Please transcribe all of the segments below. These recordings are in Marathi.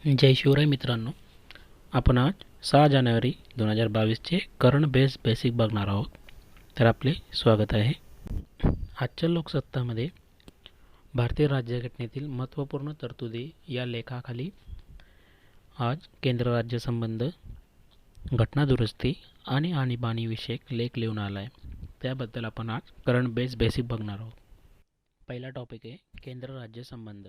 जय शिवराय मित्रांनो. आपण आज 6 जानेवारी 2022चे करंट बेसिक बघणार आहोत. तर आपले स्वागत आहे. आजच्या लोकसत्तामध्ये भारतीय राज्यघटनेतील महत्त्वपूर्ण तरतुदी या लेखाखाली आज केंद्र राज्य संबंध, घटना दुरुस्ती आणि आणीबाणीविषयक लेख लिहून आला आहे. त्याबद्दल आपण आज करंट बेसिक बघणार आहोत. पहिला टॉपिक आहे केंद्र राज्य संबंध.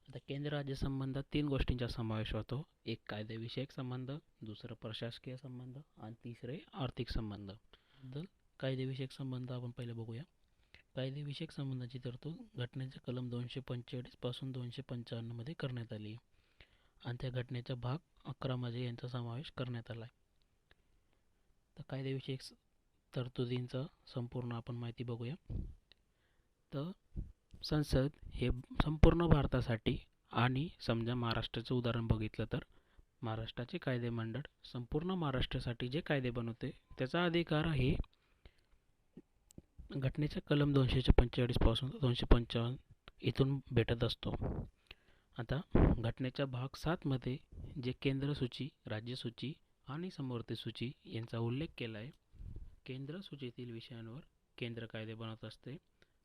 आता केंद्र राज्य संबंधात 3 गोष्टींचा समावेश होतो. एक कायदेविषयक संबंध, दुसरं प्रशासकीय संबंध आणि तिसरे आर्थिक संबंध. कायदेविषयक संबंध आपण पहिले बघूया. कायदेविषयक संबंधाची तरतूद घटनेच्या कलम 245 पासून 255 मध्ये करण्यात आली आणि त्या घटनेच्या भाग 11 मध्ये यांचा समावेश करण्यात आला आहे. तर कायदेविषयक तरतुदींचा संपूर्ण आपण माहिती बघूया. तर संसद हे संपूर्ण भारतासाठी आणि समजा महाराष्ट्राचं उदाहरण बघितलं तर महाराष्ट्राचे कायदेमंडळ संपूर्ण महाराष्ट्रासाठी जे कायदे बनवते त्याचा अधिकार हे घटनेच्या कलम 245 पासून 255 इथून भेटत असतो. आता घटनेच्या भाग 7 मध्ये जे केंद्र सूची, राज्य सूची आणि समवर्ती सूची यांचा उल्लेख केला आहे. केंद्र सूचीतील विषयांवर केंद्र कायदे बनवत असते,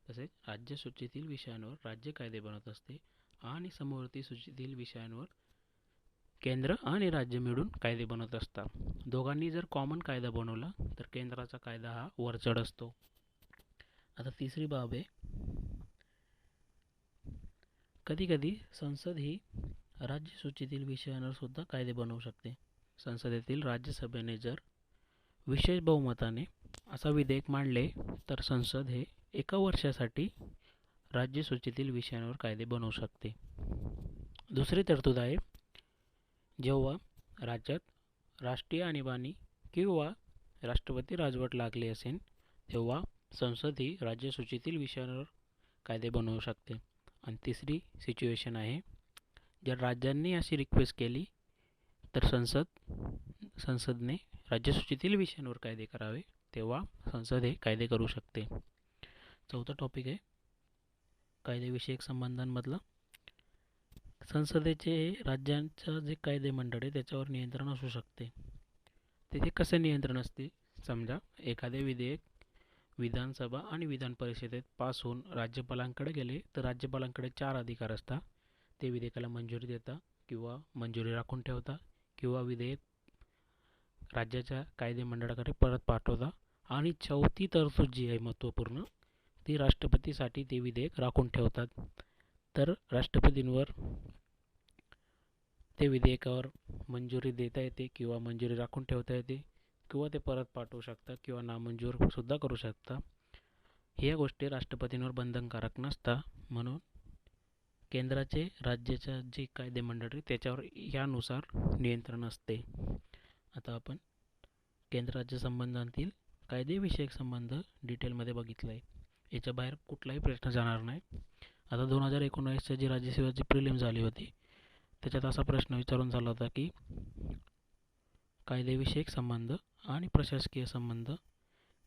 तसेच राज्य सूचीतील विषयांवर राज्य कायदे बनवत असते आणि समवर्ती सूचीतील विषयांवर केंद्र आणि राज्य मिळून कायदे बनवत असतात. दोघांनी जर कॉमन कायदा बनवला तर केंद्राचा कायदा हा वरचढ असतो. आता तिसरी बाब आहे, कधी कधी संसद ही राज्य सूचीतील विषयांवर सुद्धा कायदे बनवू शकते. संसदेतील राज्यसभेने जर विशेष बहुमताने असा विधेयक मांडले तर संसद हे 1 वर्षासाठी राज्य सूचीतील विषयांवर कायदे बनवू शकते. दुसरी तरतूद आहे, जेव्हा राज्यात राष्ट्रीय आणीबाणी किंवा राष्ट्रपती राजवट लागली असेल तेव्हा संसद ही राज्य सूचीतील विषयांवर कायदे बनवू शकते. आणि तिसरी सिच्युएशन आहे, जर राज्यांनी अशी रिक्वेस्ट केली तर संसदने राज्य सूचीतील विषयांवर कायदे करावे तेव्हा संसद हे कायदे करू शकते. चौथा टॉपिक आहे कायदेविषयक संबंधांमधला. संसदेचे राज्यांचा जे कायदेमंडळ आहे त्याच्यावर नियंत्रण असू शकते. तिथे कसे नियंत्रण असते, समजा एखादे विधेयक विधानसभा आणि विधान परिषदेत पास होऊन राज्यपालांकडे गेले तर राज्यपालांकडे 4 अधिकार असतात. ते विधेयकाला मंजुरी देता किंवा मंजुरी राखून ठेवता किंवा विधेयक राज्याच्या कायदेमंडळाकडे परत पाठवता. आणि चौथी तरतूद जी आहे महत्त्वपूर्ण, ती राष्ट्रपतीसाठी ते विधेयक राखून ठेवतात. तर राष्ट्रपतींवर ते विधेयकावर मंजुरी देता येते किंवा मंजुरी राखून ठेवता येते किंवा ते परत पाठवू शकतात किंवा नामंजूर सुद्धा करू शकता. ह्या गोष्टी राष्ट्रपतींवर बंधनकारक नसतात, म्हणून केंद्राचे राज्याच्या जे कायदेमंडळ आहे त्याच्यावर यानुसार नियंत्रण असते. आता आपण केंद्र राज्य संबंधांतील कायदेविषयक संबंध डिटेलमध्ये बघितलं आहे. याच्या बाहेर कुठलाही प्रश्न जाणार नाही. आता 2019च्या जी राज्यसेवेची प्रिलिम झाली होती त्याच्यात असा प्रश्न विचारून झाला होता की कायदेविषयक संबंध आणि प्रशासकीय संबंध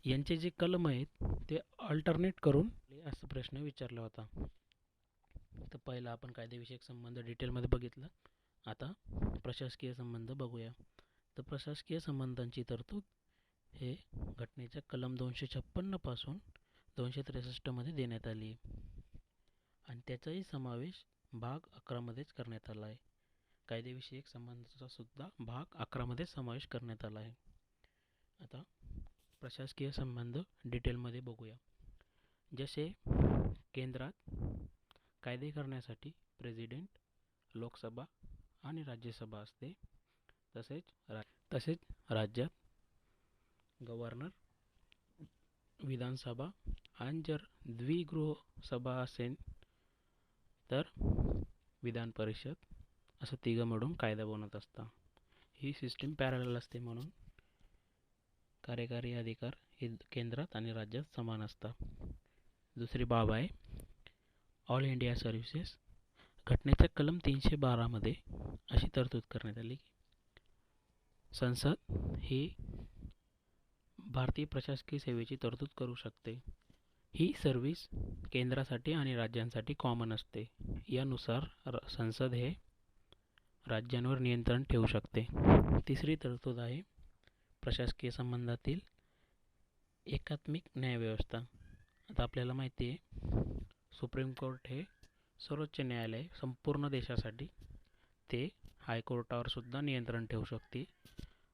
यांचे जे कलम आहेत ते अल्टरनेट करून असा प्रश्न विचारला होता. तर पहिला आपण कायदेविषयक संबंध डिटेलमध्ये बघितलं. आता प्रशासकीय संबंध बघूया. तर प्रशासकीय संबंधांची तरतूद हे घटनेच्या कलम 256 पासून 263 मध्ये देण्यात आली आणि त्याचाही समावेश भाग 11 मध्येच करण्यात आला आहे. कायदेविषयक संबंधाचा सुद्धा भाग 11 मध्ये समावेश करण्यात आला आहे. आता प्रशासकीय संबंध डिटेलमध्ये बघूया. जसे केंद्रात कायदे करण्यासाठी प्रेसिडेंट, लोकसभा आणि राज्यसभा असते, तसेच राज्यात गव्हर्नर, विधानसभा आणि जर द्विगृह सभा असेल तर विधान परिषद, असं 3 मिळून कायदा बनवत असतात. ही सिस्टीम पॅरलल असते, म्हणून कार्यकारी अधिकार हे केंद्रात आणि राज्यात समान असतात. दुसरी बाब आहे ऑल इंडिया सर्व्हिसेस. घटनेच्या कलम 312 मध्ये अशी तरतूद करण्यात आली की संसद ही भारतीय प्रशासकीय सेवेची तरतूद करू शकते. ही सर्व्हिस केंद्रासाठी आणि राज्यांसाठी कॉमन असते. यानुसार संसद हे राज्यांवर नियंत्रण ठेवू शकते. तिसरी तरतूद आहे प्रशासकीय संबंधातील एकात्मिक न्यायव्यवस्था. आता आपल्याला माहिती आहे सुप्रीम कोर्ट हे सर्वोच्च न्यायालय संपूर्ण देशासाठी, ते हायकोर्टावर सुद्धा नियंत्रण ठेवू शकते.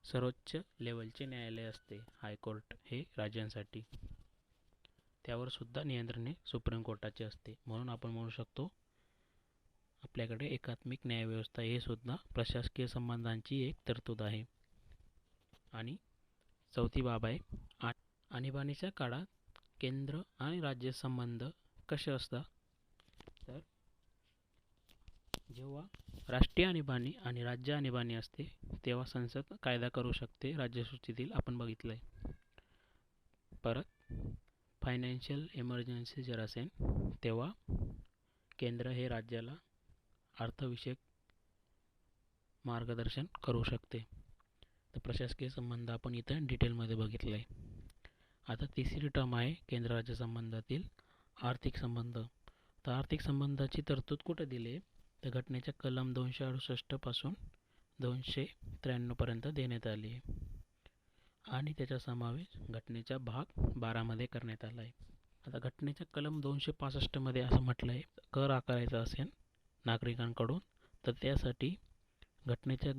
सर्वोच्च लेवलचे न्यायालय असते हायकोर्ट हे राज्यांसाठी, त्यावर सुद्धा नियंत्रण हे सुप्रीम कोर्टाचे असते. म्हणून आपण म्हणू शकतो आपल्याकडे एकात्मिक न्यायव्यवस्था हे सुद्धा प्रशासकीय संबंधांची एक तरतूद आहे. आणि चौथी बाब आहे आणीबाणीच्या काळात केंद्र आणि राज्य संबंध कसे असतात. तर जेव्हा राष्ट्रीय आणीबाणी आणि राज्य आणीबाणी असते तेव्हा संसद कायदा करू शकते राज्यसूचीतील, आपण बघितलं आहे. परत फायनान्शियल इमर्जन्सी जर असेल तेव्हा केंद्र हे राज्याला अर्थविषयक मार्गदर्शन करू शकते. तर प्रशासकीय संबंध आपण इथं डिटेलमध्ये बघितलं आहे. आता तिसरी टर्म आहे केंद्र राज्य संबंधातील आर्थिक संबंध. तर आर्थिक संबंधाची तरतूद कुठे दिली आहे, तर घटनेच्या कलम 268 पासून 293 पर्यंत देण्यात आली आहे. आणि त्याचा समावेश घटनेच्या भाग 12 मध्ये करण्यात आला आहे. आता घटनेच्या कलम 265 मध्ये असं म्हटलं आहे, कर आकारायचा असेल नागरिकांकडून तर त्यासाठी घटनेच्या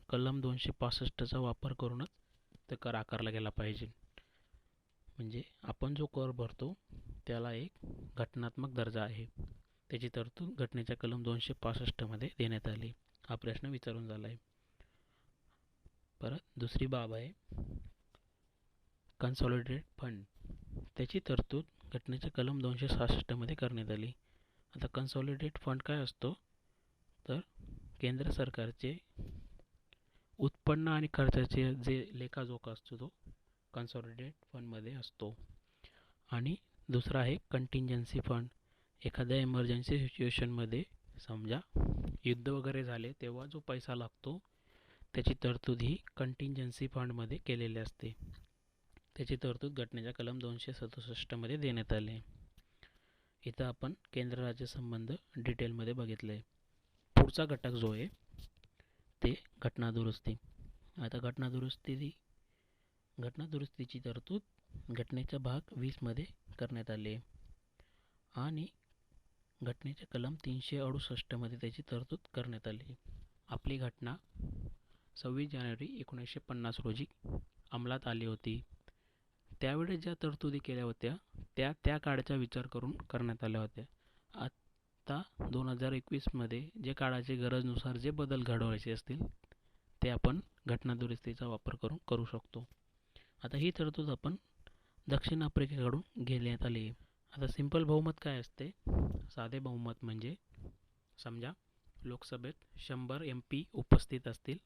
कलम 265चा वापर करूनच ते कर आकारला गेला पाहिजे. म्हणजे आपण जो कर भरतो त्याला एक घटनात्मक दर्जा आहे, त्याची तरतूद घटनेच्या कलम 265 मध्ये देण्यात आली. हा प्रश्न विचारून झाला आहे. परत दुसरी बाब आहे कन्सॉलिडेटेड फंड, त्याची तरतूद घटनेच्या कलम 266 मध्ये करण्यात आली. आता कन्सॉलिडेटेड फंड काय असतो, तर केंद्र सरकारचे उत्पन्न आणि खर्चाचे जे लेखाजोखा असतो तो कन्सॉलिडेटेड फंडमध्ये असतो. आणि दुसरा आहे कंटिंजन्सी फंड. एखाद्या इमर्जन्सी सिच्युएशनमध्ये समजा युद्ध वगैरे झाले तेव्हा जो पैसा लागतो त्याची तरतूद ही कंटिंजन्सी फंडमध्ये केलेली असते. त्याची तरतूद घटनेच्या कलम 267 मध्ये देण्यात आली. इथं आपण केंद्र राज्य संबंध डिटेलमध्ये बघितलं आहे. पुढचा घटक जो आहे ते घटना दुरुस्ती. आता घटना दुरुस्तीची तरतूद घटनेच्या भाग 20 मध्ये करण्यात आली आहे. आणि घटनेच्या कलम 368 मध्ये त्याची तरतूद करण्यात आली. आपली घटना 26 जानेवारी 1950 रोजी अंमलात आली होती. त्यावेळेस ज्या तरतुदी केल्या होत्या त्या काळाचा विचार करून करण्यात आल्या होत्या. आता 2021 मध्ये जे काळाच्या गरजेनुसार जे बदल घडवायचे असतील ते आपण घटना दुरुस्तीचा वापर करून करू शकतो. आता ही तरतूद आपण दक्षिण आफ्रिकेकडून घेण्यात आली आहे. आता सिंपल बहुमत काय असते, साधे बहुमत म्हणजे समजा लोकसभेत 100 MP उपस्थित असतील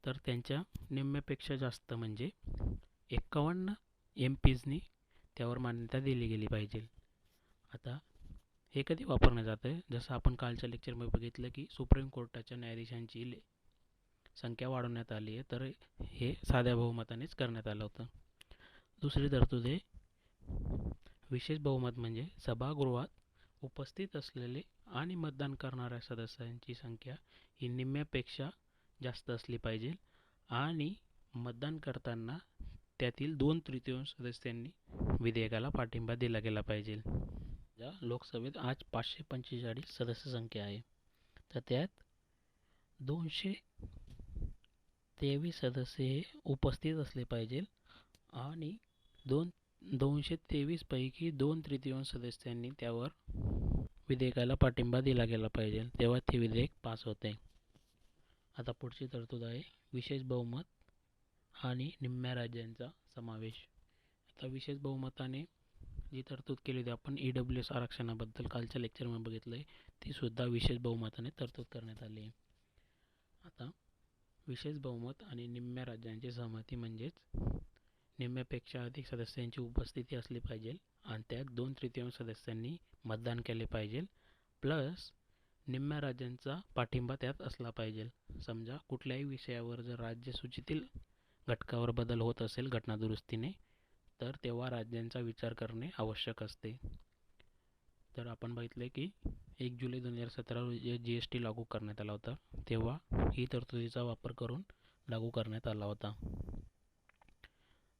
तर त्यांच्या निम्म्यापेक्षा जास्त म्हणजे 51 MPsनी त्यावर मान्यता दिली गेली पाहिजे. आता हे कधी वापरण्यात जातं, जसं आपण कालच्या लेक्चरमध्ये बघितलं की सुप्रीम कोर्टाच्या न्यायाधीशांची संख्या वाढवण्यात आली आहे, तर हे साध्या बहुमतानेच करण्यात आलं होतं. दुसरी तरतूद आहे विशेष बहुमत, म्हणजे सभागृहात उपस्थित असलेले आणि मतदान करणाऱ्या सदस्यांची संख्या ही निम्म्यापेक्षा जास्त असली पाहिजे आणि मतदान करताना त्यातील 2/3 सदस्यांनी विधेयकाला पाठिंबा दिला गेला पाहिजे. लोकसभेत आज 545 सदस्य संख्या आहे, तर त्यात 223 सदस्य हे उपस्थित असले पाहिजे आणि 223 पैकी 2/3 सदस्यांनी त्यावर विधेयकाला पाठिंबा दिला गेला पाहिजे, तेव्हा ते विधेयक पास होते. आता पुढची तरतूद आहे विशेष बहुमत आणि निम्म्या राज्यांचा समावेश. आता विशेष बहुमताने जी तरतूद केली होती आपण EWS आरक्षणाबद्दल कालच्या लेक्चरमध्ये बघितलं आहे, ती सुद्धा विशेष बहुमताने तरतूद करण्यात आली आहे. आता विशेष बहुमत आणि निम्म्या राज्यांची सहमती म्हणजेच निम्म्यापेक्षा अधिक सदस्यांची उपस्थिती असली पाहिजे आणि त्यात 2/3 सदस्यांनी मतदान केले पाहिजे प्लस निम्म्या राज्यांचा पाठिंबा त्यात असला पाहिजे. समजा कुठल्याही विषयावर जर राज्यसूचीतील घटकावर बदल होत असेल घटना दुरुस्तीने तर तेव्हा राज्यांचा विचार करणे आवश्यक असते. तर आपण बघितले की 1 जुलै 2017 रोजी GST लागू करण्यात आला होता, तेव्हा ही तरतुदीचा वापर करून लागू करण्यात आला होता.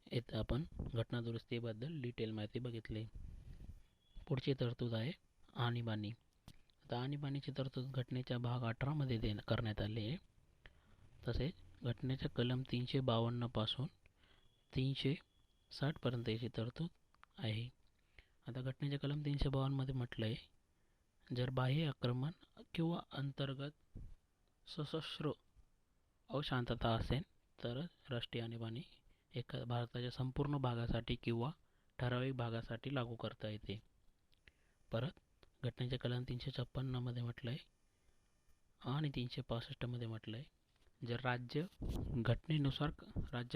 येथे आपण घटना दुरुस्तीबद्दल डिटेल माहिती बघितली. पुढची तरतूद आहे आणीबाणी. आता आणीबाणीची तरतूद घटनेच्या भाग 18 मध्ये करण्यात आली आहे. तसेच घटनेच्या कलम 352 पासून 360 पर्यंत याची तरतूद आहे. आता घटनेच्या कलम 352 मध्ये म्हटलं आहे, जर बाह्य आक्रमण किंवा अंतर्गत सशस्त्र अशांतता असेल तर राष्ट्रीय आणीबाणी एका भारताच्या संपूर्ण भागासाठी किंवा ठराविक भागासाठी लागू करता येते. परत घटनेच्या कलम 356 मध्ये म्हटलं आहे आणि 365 मध्ये म्हटलं आहे, जर राज्य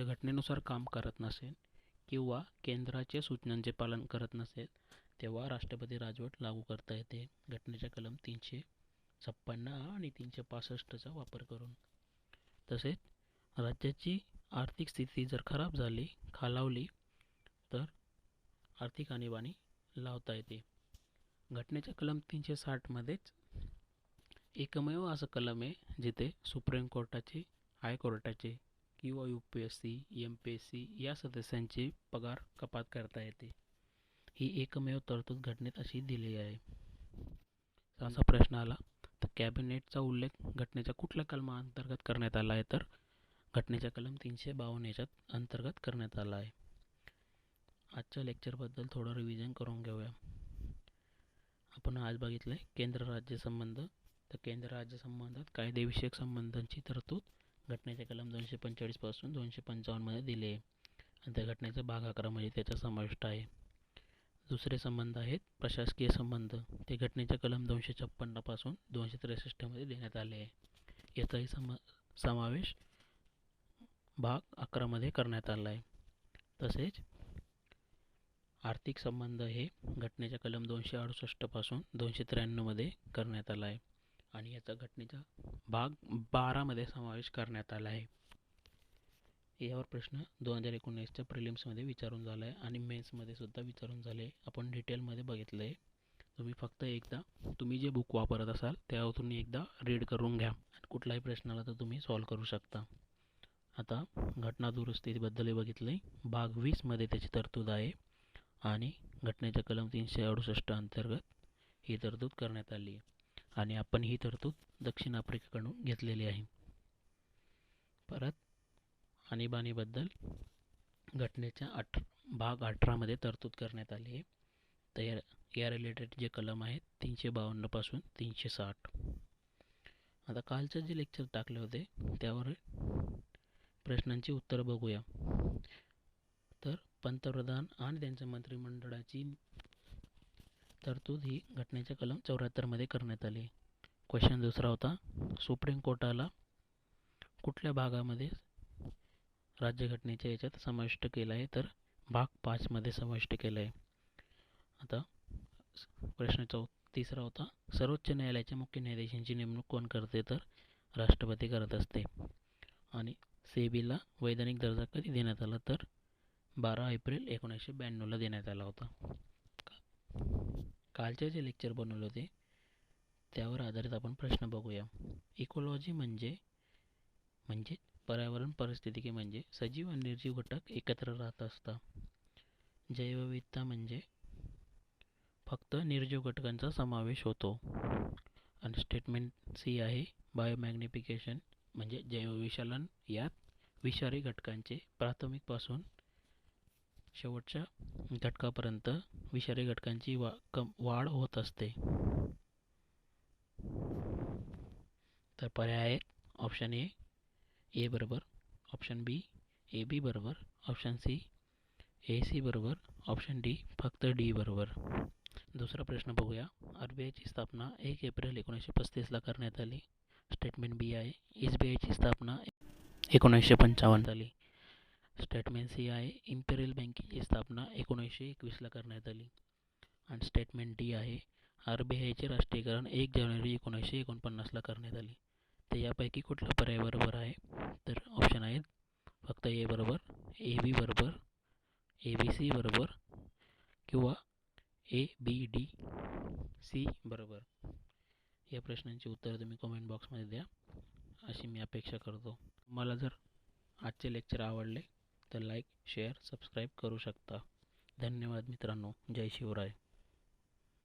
घटनेनुसार काम करत नसेल किंवा केंद्राच्या सूचनांचे पालन करत नसेल तेव्हा राष्ट्रपती राजवट लागू करता येते. घटनेच्या कलम 356 आणि 365चा वापर करून. तसेच राज्याची आर्थिक स्थिती जर खराब झाली, खालावली तर आर्थिक आणीबाणी लावता येते. घटनेच्या कलम 360 मध्येच एकमेव असं कलम आहे जिथे सुप्रीम कोर्टाचे, हायकोर्टाचे किंवा UPSC, MPSC या सदस्यांचे पगार कपात करता येते. ही एकमेव तरतूद घटनेत अशी दिली आहे. असा प्रश्न आला तर कॅबिनेटचा उल्लेख घटनेच्या कुठल्या कलमाअंतर्गत करण्यात आला आहे, तर घटनेच्या कलम 352 याच्यात अंतर्गत करण्यात आला आहे. आजच्या लेक्चरबद्दल थोडं रिव्हिजन करून घेऊया. आपण आज बघितलं आहे केंद्र राज्य संबंध. तर केंद्र राज्य संबंधात कायदेविषयक संबंधांची तरतूद घटनेच्या कलम 245 पासून 255 मध्ये दिली आहे आणि त्या घटनेचा भाग 11 मध्ये त्याचा समाविष्ट आहे. दुसरे संबंध आहेत प्रशासकीय संबंध. ते घटनेच्या कलम 256 पासून 263 मध्ये देण्यात आले आहे. याचाही समावेश भाग 11 मध्ये करण्यात आला आहे. तसेच आर्थिक संबंध हे घटनेच्या कलम 268 पासून 293 मध्ये करण्यात आला आहे आणि याचा घटनेचा भाग 12 मध्ये समावेश करण्यात आला आहे. यावर प्रश्न 2019च्या प्रिलिम्समध्ये विचारून झाला आहे आणि मेन्समध्ये सुद्धा विचारून झाले. आपण डिटेलमध्ये बघितलं आहे. तुम्ही फक्त एकदा तुम्ही जे बुक वापरत असाल त्यावर तुम्ही एकदा रीड करून घ्या आणि कुठलाही प्रश्न आला तर तुम्ही सॉल्व करू शकता. आता घटना दुरुस्तीबद्दल बघितले. भाग 20 मध्ये त्याची तरतूद आहे आणि घटनेच्या कलम 368 अंतर्गत ही तरतूद करण्यात आली आहे आणि आपण ही तरतूद दक्षिण आफ्रिकेकडून घेतलेली आहे. परत आणीबाणीबद्दल घटनेच्या भाग 18 मध्ये तरतूद करण्यात आली आहे. तर या रिलेटेड जे कलम आहेत 352 पासून 360. आता कालचं जे लेक्चर टाकले होते त्यावर प्रश्नांची उत्तर बघूया. तर पंतप्रधान आणि त्यांच्या मंत्रिमंडळाची तरतूद ही घटनेच्या कलम 74 मध्ये करण्यात आली. क्वेश्चन दुसरा होता, सुप्रीम कोर्टाला कुठल्या भागामध्ये राज्यघटनेच्या याच्यात समाविष्ट केलं आहे, तर भाग 5 मध्ये समाविष्ट केलं आहे. आता प्रश्न तिसरा होता, सर्वोच्च न्यायालयाच्या मुख्य न्यायाधीशांची नेमणूक कोण करते, तर राष्ट्रपती करत असते. आणि सेबीला वैधानिक दर्जा कधी देण्यात आला, तर 12 एप्रिल 1992 देण्यात आला होता. कालचे जे लेक्चर बनवले होते त्यावर आधारित आपण प्रश्न बघूया. इकोलॉजी म्हणजे पर्यावरण परिस्थितिकी म्हणजे सजीव आणि निर्जीव घटक एकत्र राहत असतात. जैवविविधता म्हणजे फक्त निर्जीव घटकांचा समावेश होतो. आणि स्टेटमेंट सी आहे बायोमॅग्निफिकेशन म्हणजे जैवविशालन. यात विषारी घटकांचे प्राथमिकपासून शेवटच्या घटकापर्यंत विषारी घटकांची वाढ होत असते. तर पर्याय आहेत ऑप्शन ए बरोबर, ऑप्शन बी AB बरोबर, ऑप्शन सी AC बरोबर, ऑप्शन डी फक्त डी बरोबर. दुसरा प्रश्न बघूया. RBIची स्थापना 1 एप्रिल 1935 करण्यात आली. स्टेटमेंट बी आहे SBIची स्थापना 1955 झाली. स्टेटमेंट सी आहे इम्पेरियल बँकेची स्थापना 1921 करण्यात आली. आणि स्टेटमेंट डी आहे RBIचे राष्ट्रीयकरण 1 जानेवारी 1949 करण्यात आली. तर यापैकी कुठला पर्याय बरोबर आहे, तर ऑप्शन आहेत फक्त ए बरोबर, AB बरोबर, ABC बरोबर किंवा ABDC बरोबर. या प्रश्नांची उत्तरं तुम्ही कमेंट बॉक्समध्ये द्या अशी मी अपेक्षा करतो. मला जर आजचे लेक्चर आवडले तर लाईक शेअर सबस्क्राईब करू शकता. धन्यवाद मित्रांनो. जय शिवराय.